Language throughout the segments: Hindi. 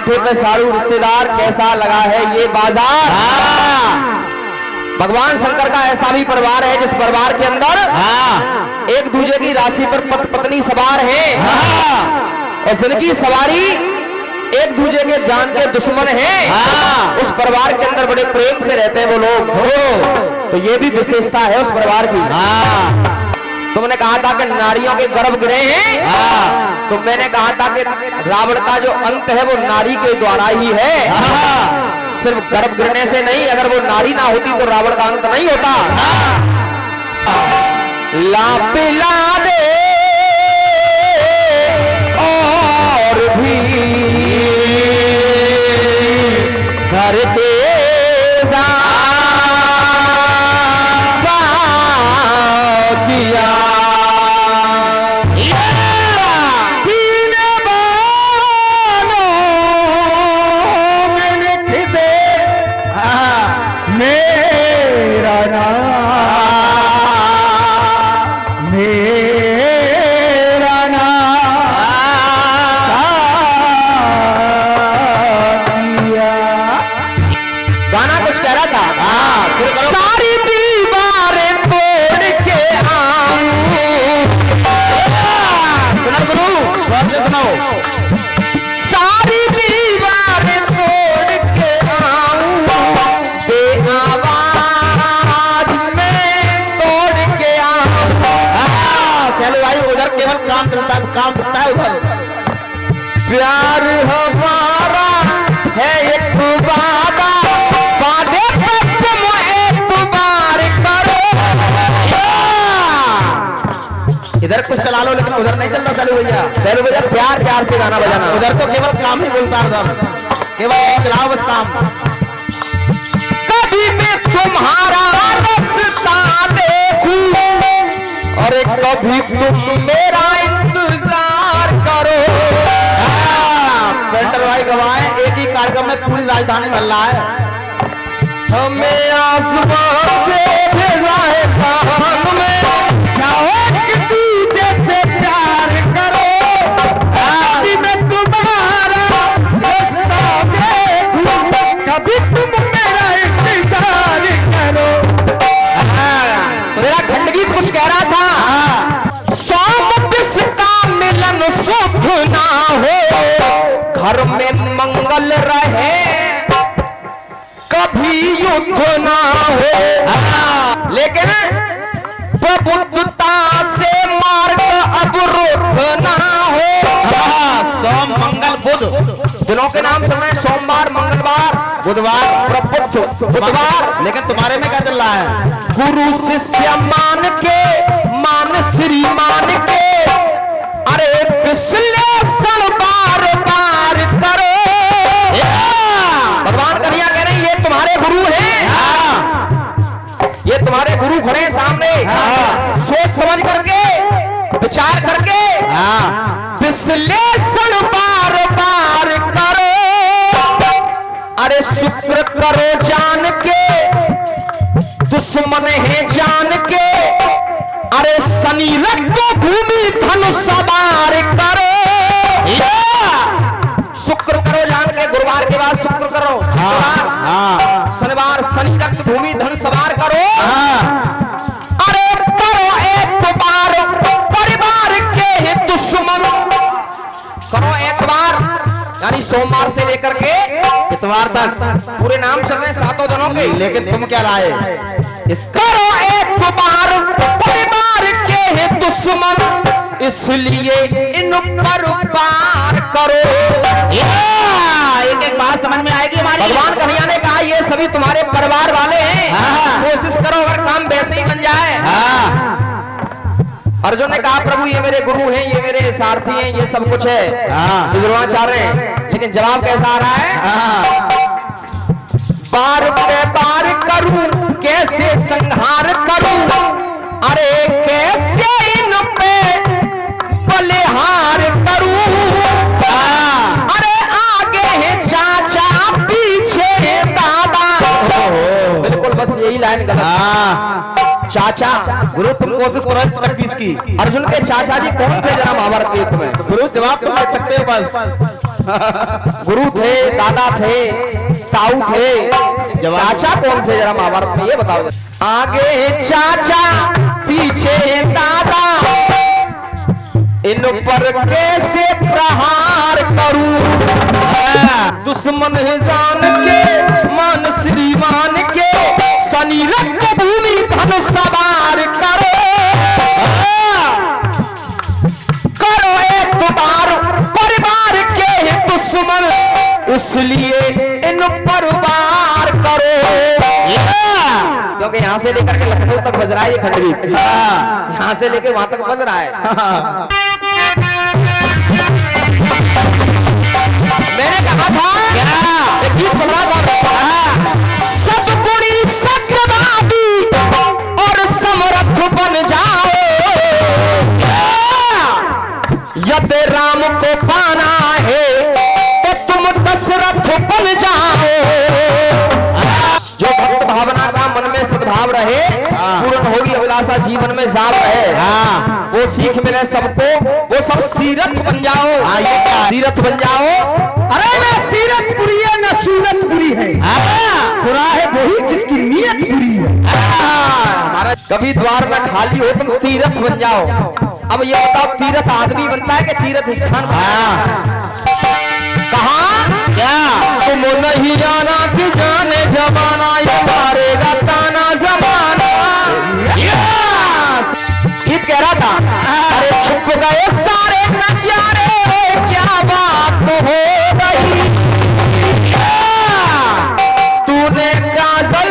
माथे पे साड़ू रिश्तेदार, कैसा लगा है ये बाजार। भगवान शंकर का ऐसा भी परिवार है जिस परिवार के अंदर एक दूसरे की राशि पर पत्नी सवार है और जिनकी सवारी एक दूसरे के जान के दुश्मन हैं। उस परिवार के अंदर बड़े प्रेम से रहते हैं वो लोग। तो ये भी विशेषता है उस परिवार की। तुमने कहा था कि नारियों के गर्भ गिरे हैं, तो मैंने कहा था कि रावण का जो अंत है वो नारी के द्वारा ही है। सिर्फ गर्भ गिरने से नहीं, अगर वो नारी ना होती तो रावण का अंत नहीं होता। ला पिला दे और भी घर के काम दिखता है उधर। प्यार हमारा है एक वादा, वादे पे तुम एतबार करो। इधर कुछ चला लो लेकिन उधर नहीं चलता सैलू भैया। सैलू भैया प्यार प्यार से गाना बजाना, उधर तो केवल काम ही बोलता है, उधर केवल चलाओ बस काम। कभी मैं तुम्हारा रास्ता देखूं और कभी तुम मेरा इंतजार करो। पेंटर भाई गवाए एक ही कार्यक्रम में पूरी राजधानी में हल्ला है। हमें आसमान से भेजा है शान में, जाओ कि दूजे से प्यार करो। कभी मैं तुम्हारा रास्ता देखूं, कभी तुम मेरा इंतजार करो। मेरा खंडगीत कुछ कह रहा था, सुख ना हो घर में मंगल रहे, कभी युद्ध ना हो। लेकिन प्रबुद्धता से मार्ग अब रुक ना हो। सोम मंगल बुध दिनों के नाम चल रहे हैं, सोमवार मंगलवार बुधवार प्रबुद्ध बुधवार। लेकिन तुम्हारे में क्या चल रहा है? गुरु शिष्य मान के, मान श्री मान के, अरे विश्लेषण बार बार करो। भगवान कन्हैया कह रहे हैं ये तुम्हारे गुरु हैं, ये तुम्हारे गुरु खड़े हैं सामने। सोच समझ करके विचार करके विश्लेषण बार बार करो। अरे शुक्र करो जान के, दुश्मन है जान के, अरे शनि रखो भूमि धन सवार करो। शुक्र करो जान के, गुरुवार के बाद शुक्र करो, शुक्रवार शनिवार शनि रक्त भूमि धन सवार करो। अरे करो एक बार परिवार के दुश्मन, करो एक बार, यानी सोमवार से लेकर के इतवार तक पूरे नाम चल रहे हैं सातों दिनों के। लेकिन तुम क्या लाए? करो एक बार परिवार के दुश्मन, इसलिए इन पर पार करो। एक एक बात समझ में आएगी हमारी। भगवान कन्हैया ने कहा ये सभी तुम्हारे परिवार वाले हैं, कोशिश करो अगर काम वैसे ही बन जाए। अर्जुन ने कहा प्रभु ये मेरे गुरु हैं, ये मेरे सारथी हैं, ये सब कुछ है, ये द्रोणाचार्य हैं। लेकिन जवाब कैसा आ रहा है? बार पे बार करूं, कैसे संहार करूं, अरे कैसे इन पे बलिहार करूं। अरे आगे है चाचा, पीछे है दादा। बिल्कुल बस यही लाइन गलत। चाचा गुरु तुम कोशिश करो इस 25 की। अर्जुन के चाचा जी कौन थे जरा महाभारत के युद्ध में? गुरु जवाब तुम देख सकते हो बस। गुरु थे, दादा थे, ताऊ थे, चाचा कौन थे जरा महाभारत में ये बताओ। आगे चाचा पीछे दादा, इन पर कैसे प्रहार करूं, दुश्मन है जान के मान श्रीमान के, शनि रक्त भूमि धन सवार करो, करो एक बार परिवार के दुश्मन, इसलिए इन पर वार करो। क्योंकि यहाँ से लेकर के लखनऊ तक बज रहा है ये खंडगीत, यहाँ से लेकर वहां तक बज रहा है। मैंने कहा था क्या गीत बन रहा था, सब गुणी सत्यवादी और समर्थ बन जाओ, यदि राम को पाना है तो तुम दशरथ बन जाओ। जो भक्त भावना का मन में सद्भाव रहे, पूर्ण होगी अभिलाषा जीवन में जाप रहे, वो सीख मिले सबको, वो सब सीरत बन जाओ। सीरत बन जाओ। अरे ना सीरत बुरी है ना सूरत बुरी है, बुरा है वही जिसकी नीयत बुरी है। हमारा कभी द्वार ना खाली हो तुम तीरथ बन जाओ। अब ये बताओ तीरथ आदमी बनता है कि तीरथ स्थान? कहा क्या तुम नहीं जाना कि जाने जमाना, ये मारेगा ताना जमाना। गीत कह रहा था, अरे छुप गए सारे नजारे, क्या बात हो गई, तूने काजल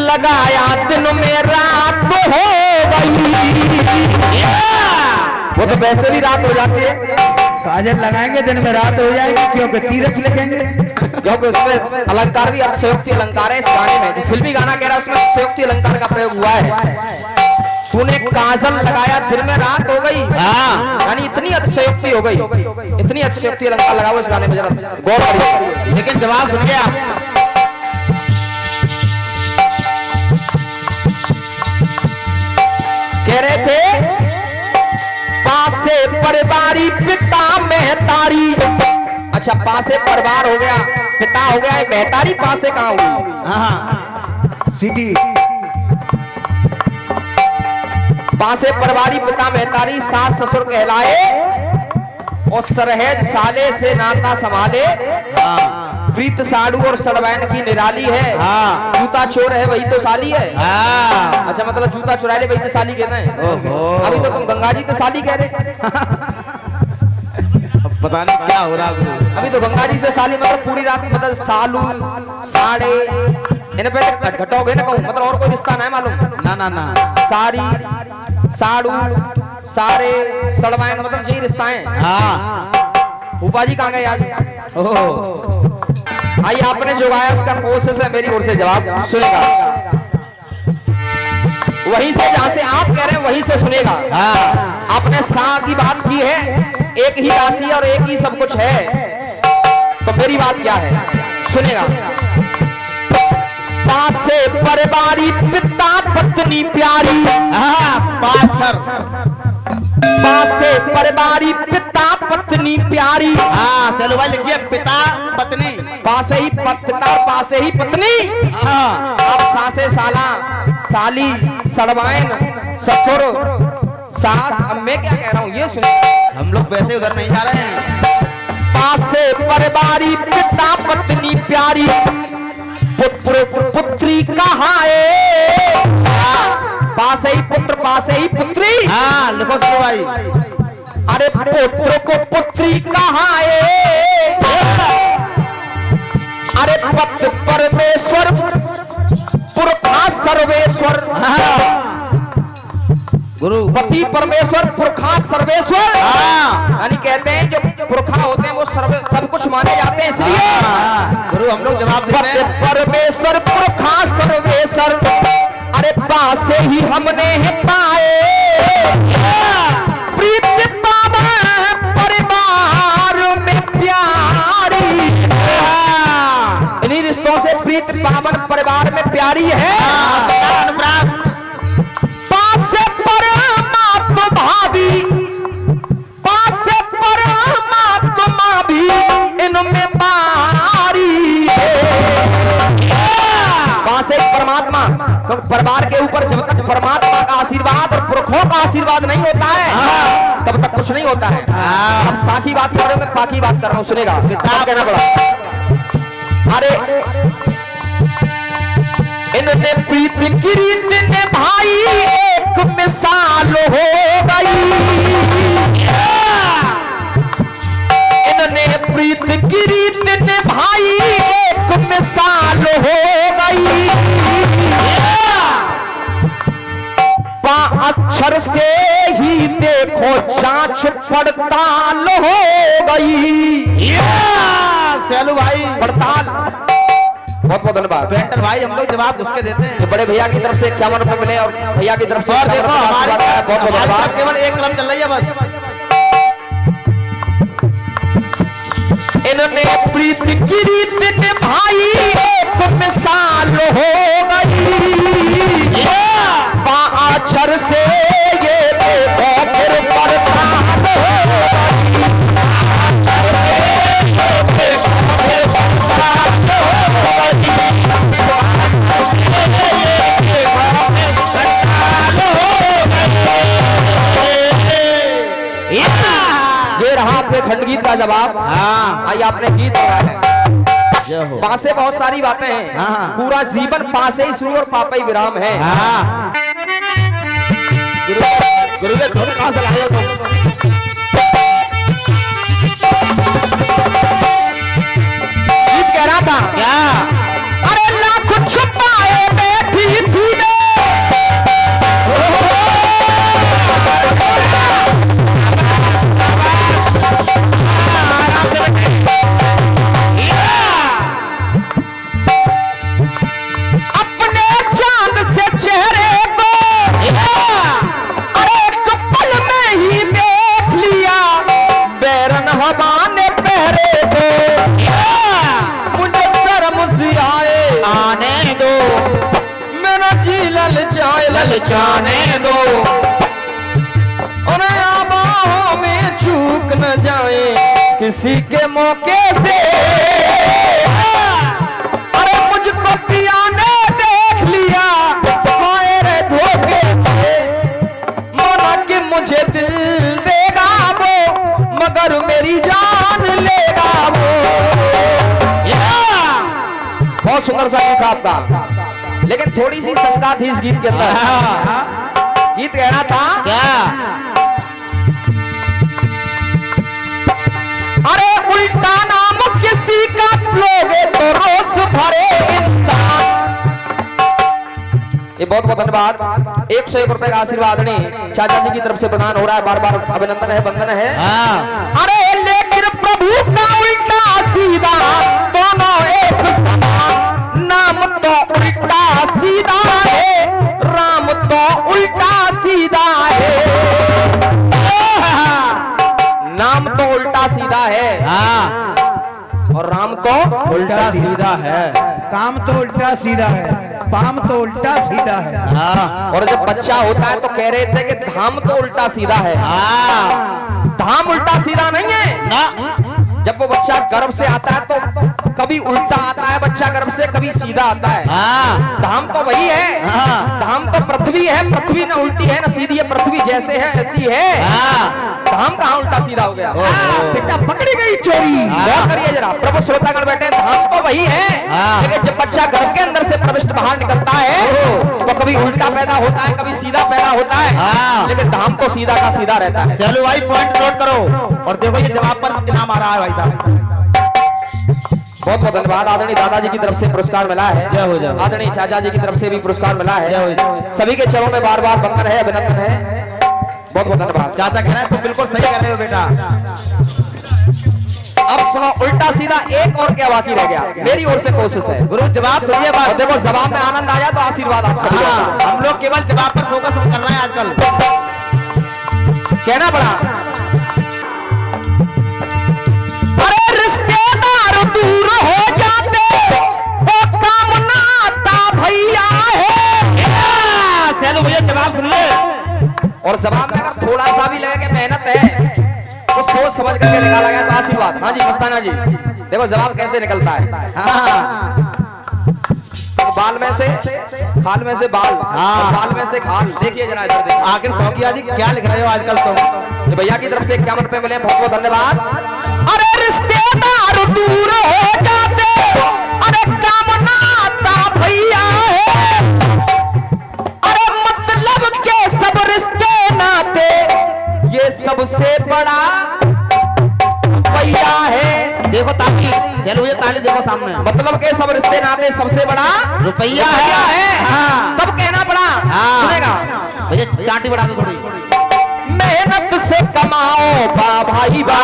लगाया दिन में रात हो गई। वो तो वैसे भी रात हो जाती है, काजल लगाएंगे दिन में रात हो जाएगी, क्योंकि तीरथ लिखेंगे, क्योंकि उसमें अलंकार भी अतिशयोक्ति अलंकार है। इस गाने में जो फिल्मी गाना कह रहा है उसमें अतिशयोक्ति अलंकार का प्रयोग हुआ है। तूने काजल लगाया दिन में रात हो गई, यानी इतनी अतिशयोक्ति हो गई, इतनी अतिशयोक्ति अलंकार लगाओ इस गाने में, जरा गौर करिए। लेकिन जवाब सुनिए आप, कह रहे थे पासे परिवारी पिता महतारी। अच्छा पासे परिवार हो गया, पिता हो गया, महतारी पासे कहाँ हुई? सिटी पासे परिवारी पिता महतारी, सास ससुर कहलाए, और सरहेज साले से नाता संभाले, प्रीत साड़ू और सड़वैन की निराली है, जूता चोर है वही तो साली है। अच्छा मतलब जूता चुरा ले वही तो साली कहते हैं। अभी तो तुम गंगा जी तो साली कह रहे, पता नहीं क्या हो रहा है। अभी तो गंगा जी से साली मतलब पूरी रात मतलब सालू साड़े इन पे घटोगे ना कहूँ, मतलब और कोई रिश्ता ना है मालूम? ना ना ना, सारी साड़ू सारे सड़वैन मतलब यही रिश्ता है। फूफा जी कहाँ गए आज? आइए आपने जो गाया उसका कोशिश है मेरी ओर से जवाब सुनेगा, वहीं से जहां से आप कह रहे हैं वहीं से सुनेगा। आपने सा की बात की है, एक ही राशि और एक ही सब कुछ है, तो मेरी बात क्या है सुनेगा। पासे परिवारी पिता पत्नी प्यारी, पाछर पासे परिवारी पिता पत्नी प्यारी। चलो भाई लिखिए पिता पत्नी, पासे ही पिता पासे ही पत्नी। अब सासे साला साली सड़वाइन ससुर सास, अब मैं क्या कह रहा हूँ ये सुनो। हम लोग वैसे उधर नहीं जा रहे हैं। पासे परिवारी पिता पत्नी प्यारी, पुत्र पुत्री कहाए, पासे ही पुत्र पासे ही पुत्री। लिखो सुनो भाई, अरे पुत्र को पुत्री कहाए, अरे पत परमेश्वर पुरखा सर्वेश्वर, गुरु पति परमेश्वर पुरखा सर्वेश्वर। यानी कहते हैं जो पुरखा होते हैं वो सब कुछ माने जाते हैं, इसलिए गुरु हम लोग जवाब देते हैं। परमेश्वर पुरखा सर्वेश्वर, अरे पासे ही हमने है पाए, प्रीति पावन परिवार में प्यारी। इन्हीं रिश्तों से प्रीति पावन परिवार में प्यारी है। पासे परमात्मा भाभी, पासे परमात्मा भी परमात्मा, क्योंकि परिवार के ऊपर जब तक परमात्मा का आशीर्वाद और पुरखों का आशीर्वाद नहीं होता है तब तक कुछ नहीं होता है। अब साखी बात कर रहे हो, मैं पाकी बात कर रहा हूँ, सुनेगा किताब कहना पड़ा। अरे इन्होंने प्रीति की रीत ने भाई एक मिसाल हो गई, इन्होंने प्रीति की रीत ने भाई एक मिसाल हो गई, अक्षर से ही देखो जांच पड़ताल हो गई। सेलू भाई पड़ताल, बहुत बहुत धन्यवाद पेंटर भाई, हम लोग जवाब उसके देते हैं। ये बड़े भैया की तरफ से 51 रुपए मिले और भैया की तरफ से और देखो हमारे बहुत बहुत धन्यवाद। केवल एक कलम चल रही है बस। इन्होंने प्रीति की रीत ने भाई एक मिसाल हो गई, अक्षर से ये देखो फिर पड़ताल हो गई, अक्षर से ये देखो फिर पड़ताल हो गई। ये रहा आपके खंड गीत का जवाब। आइए आपने गीत गाया है, पास से बहुत सारी बातें हैं, पूरा जीवन पास ही शुरू और पापा ही विराम है। गुरु के धुन कहां से लाए हो तुम? गीत कह रहा था क्या? अरे लाख छुपाए बैठी थी अपने चांद से चेहरे को, अरे एक पल में ही देख लिया, बैरन हवा ने पहरे को, मुझे शर्म सी आए आने दो, मेरा जी ललचाने दो, और आबाहों में चूक न जाए किसी के मौके से, अरे मुझको पिया ने देख लिया मेरे धोखे से, माना कि मुझे दिल देगा वो मगर मेरी जान लेगा वो। बहुत सुंदर सा गीत आपका, लेकिन थोड़ी सी शंका थी इस गीत के अंदर। गीत कहना था क्या? अरे उल्टा नाम किसी का लोगे तो रोस भरे इंसान। ये बहुत बहुत धन्यवाद, 101 रुपए का आशीर्वाद नहीं चाचा जी की तरफ से प्रदान हो रहा है, बार बार अभिनंदन है, वंदन है। अरे लेकिन प्रभु का उल्टा सीधा दोनों एक समान, नाम तो उल्टा सीधा है, राम तो उल्टा सीधा है, नाम तो उल्टा सीधा है और राम तो उल्टा सीधा है, काम तो उल्टा सीधा है, पाम तो उल्टा सीधा है। और जब बच्चा होता है तो कह रहे थे कि धाम तो उल्टा सीधा है, धाम उल्टा सीधा नहीं है ना। जब वो बच्चा गर्भ से आता है तो कभी उल्टा आता है बच्चा गर्भ से, कभी सीधा आता है। धाम तो वही है, धाम तो पृथ्वी है, पृथ्वी न उल्टी है न सीधी है, पृथ्वी जैसे है ऐसी है। धाम कहाँ उल्टा सीधा हो गया? बेटा पकड़ी गई चोरी। गौर करिए जरा, प्रभु श्रोतागण बैठे, धाम तो वही है, लेकिन जब बच्चा गर्भ के अंदर से प्रविष्ट बाहर निकलता है तो कभी उल्टा पैदा होता है, कभी सीधा पैदा होता है, लेकिन धाम तो सीधा का सीधा रहता है। चलो भाई पॉइंट नोट करो और देखो ये जवाब पर इनाम आ रहा है भाई साहब। बहुत बहुत धन्यवाद। आदरणीय दादाजी की तरफ से पुरस्कार मिला है, जय हो जय। आदरणीय चाचा जी की तरफ से भी पुरस्कार मिला है, सभी के चरणों में बार बार वंदन है, अभिनंदन है, बहुत बहुत धन्यवाद। चाचा कह रहे हैं तुम बिल्कुल सही कर रहे हो बेटा। अब सुनो, उल्टा सीधा एक और क्या बाकी रह गया, मेरी ओर से कोशिश है। गुरु जवाब सुनिए बात। देखो जवाब में आनंद आ जाए तो आशीर्वाद आप सभी का। हम लोग केवल जवाब पर फोकस कर रहे हैं आजकल। कहना पड़ा, अरे रिश्तेदार दूर हो जाते वो काम ना आता भैया है। चलो भैया जवाब सुन ले, और जवाब में अगर थोड़ा सा भी लगे कि मेहनत है तो सोच समझ करके निकाला गया तो आशीर्वाद। हाँ जी मस्ताना जी, देखो जवाब कैसे निकलता है। बाल में से खाल में से बाल, हाँ। बाल में से खाल। देखिए जरा इधर देखिए। आखिर शौकिया जी क्या लिख रहे हो आजकल तुम? ये भैया की तरफ से 51 रुपए मिले, बहुत बहुत धन्यवाद। अरे रिश्तेदार दूर हो जाते, अरे काम नाता भैया है, अरे मतलब के सब रिश्ते नाते ये सबसे बड़ा भैया है। देखो ताली, चलो ये ताली देखो सामने। मतलब के सब रिश्ते नाते सबसे बड़ा रुपया है। हाँ। तब कहना पड़ा। हाँ। सुनेगा भैया चाटी बढ़ा दो थोड़ी। मेहनत से कमाओ बा भाई बा,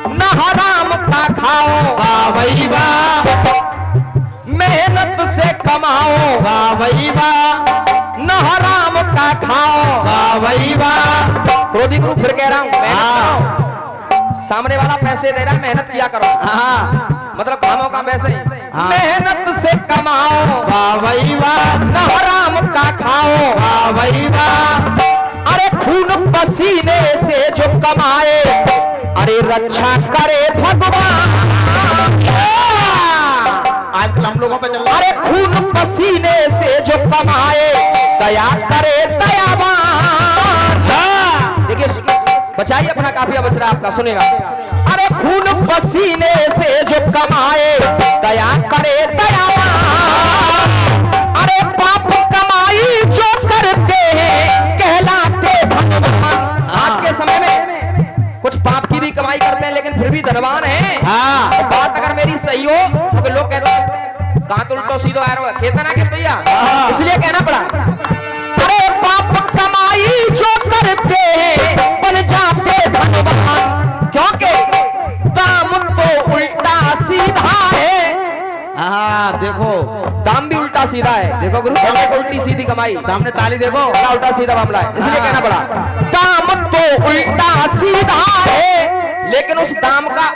न हराम का खाओ बा भाई बा, मेहनत से कमाओ बा भाई बा, न हराम का खाओ बा भाई बा। क्रोधी गुरु फिर कह रहा हूं, मेहनत करो। सामने वाला पैसे दे रहा है, मेहनत किया करो। हाँ। मतलब कामों का पैसे। हाँ। मेहनत से कमाओ बा भाई बा, न हराम का खाओ बा भाई बा। अरे खून पसीने से जो कमाए, अरे रक्षा करे भगवान। आजकल हम लोगों पे चल रहा अरे खून पसीने से जो कमाए, दया करे दयावान। देखिए बचाइए अपना, काफिया बच रहा है आपका, सुनेगा। अरे खून पसीने से जो कमाए, दया करे दयावान। अरे पाप कमाई जो करते हैं कहलाते भगवान। आज के समय में कुछ पाप की भी कमाई करते हैं लेकिन फिर भी धनवान हैं। हाँ। तो बात अगर मेरी सही हो तो लोग कहते हैं कहां तो उल्टो सीधो आ रहा है, कहते ना कहते भैया, इसलिए कहना पड़ा। अरे पाप कमाई जो करते हैं बन जाते धनवान, क्योंकि दाम तो उल्टा सीधा है। हाँ देखो, दाम भी उल्टा सीधा है। देखो गुरु, उल्टी सीधी कमाई, सामने ताली देखो, बड़ा उल्टा सीधा मामला है, इसलिए कहना पड़ा। दाम तो उल्टा सीधा है, लेकिन उस दाम का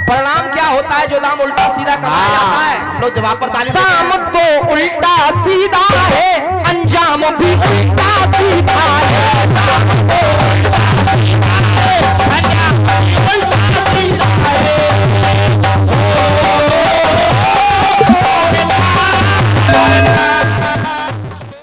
परिणाम क्या होता है जो दाम उल्टा सीधा कमाया जाता है? हम लोग जवाब पर ताली दाम तो उल्टा सीधा है, अंजाम भी उल्टा सीधा है।